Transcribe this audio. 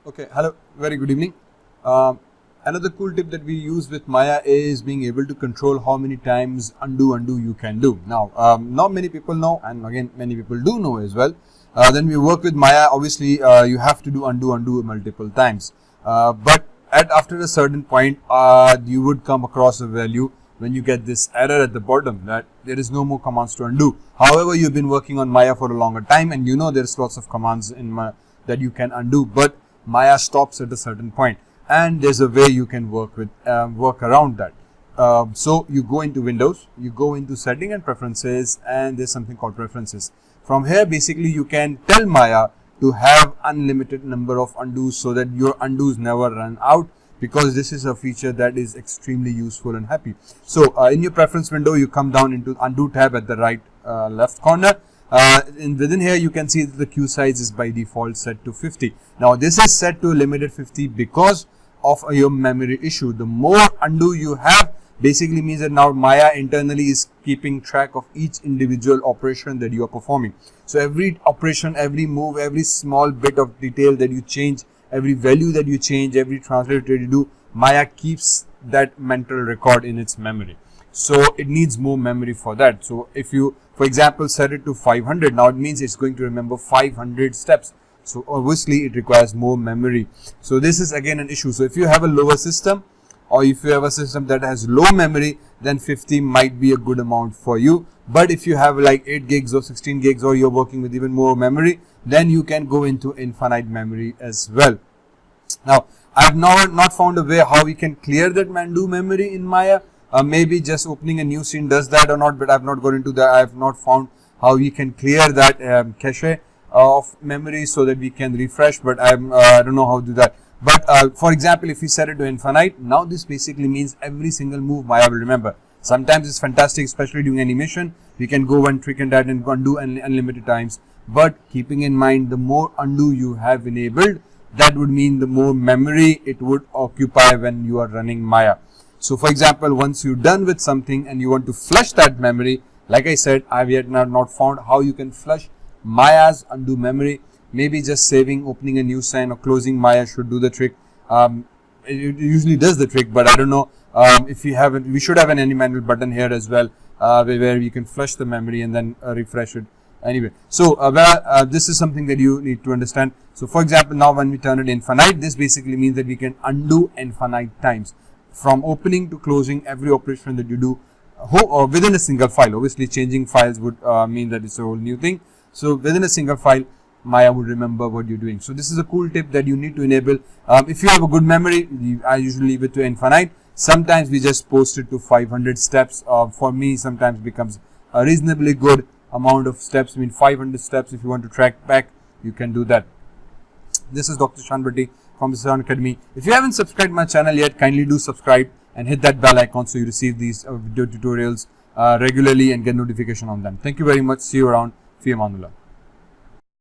Okay, hello, very good evening. Another cool tip that we use with Maya is being able to control how many times undo you can do. Now, not many people know, and again, many people do know as well. Then we work with Maya, obviously, you have to do undo multiple times. But after a certain point, you would come across a value when you get this error at the bottom that there is no more commands to undo. However, you've been working on Maya for a longer time, and you know there's lots of commands in Maya that you can undo, but Maya stops at a certain point, and there's a way you can work around that. So you go into Windows, you go into Setting and Preferences, and there's something called Preferences. From here, basically, you can tell Maya to have unlimited number of undos so that your undos never run out, because this is a feature that is extremely useful and happy. So in your preference window, you come down into Undo tab at the right left corner. Within here, you can see that the queue size is by default set to 50. Now, this is set to a limited 50 because of your memory issue. The more undo you have basically means that now Maya internally is keeping track of each individual operation that you are performing. So every operation, every move, every small bit of detail that you change, every value that you change, every translate that you do, Maya keeps that mental record in its memory. So it needs more memory for that. So if you, for example, set it to 500, now it means it's going to remember 500 steps. So obviously it requires more memory. So this is again an issue. So if you have a lower system, or if you have a system that has low memory, then 50 might be a good amount for you. But if you have like 8 gigs or 16 gigs, or you're working with even more memory, then you can go into infinite memory as well. Now, I have not found a way how we can clear that undo memory in Maya. Maybe just opening a new scene does that or not, but I have not gone into that. I have not found how we can clear that cache of memory so that we can refresh, but I don't know how to do that. But for example, if we set it to infinite, now this basically means every single move Maya will remember. Sometimes it's fantastic, especially during animation. We can go one trick and that and undo unlimited times. But keeping in mind, the more undo you have enabled, that would mean the more memory it would occupy when you are running Maya. So for example, once you're done with something and you want to flush that memory, like I said, I've yet not found how you can flush Maya's undo memory. Maybe just saving, opening a new sign, or closing Maya should do the trick. It usually does the trick, but I don't know if we haven't. We should have an manual button here as well, where you can flush the memory and then refresh it. Anyway, so this is something that you need to understand. So for example, now when we turn it infinite, this basically means that we can undo infinite times. From opening to closing every operation that you do within a single file. Obviously, changing files would mean that it's a whole new thing. So within a single file, Maya would remember what you're doing. So this is a cool tip that you need to enable. If you have a good memory, I usually leave it to infinite. Sometimes we just post it to 500 steps. For me, sometimes becomes a reasonably good amount of steps. I mean, 500 steps. If you want to track back, you can do that. This is Dr. Shan Bhatti from the Saran Academy. If you haven't subscribed my channel yet, kindly do subscribe and hit that bell icon so you receive these video tutorials regularly and get notification on them. Thank you very much. See you around. Fi Amanullah.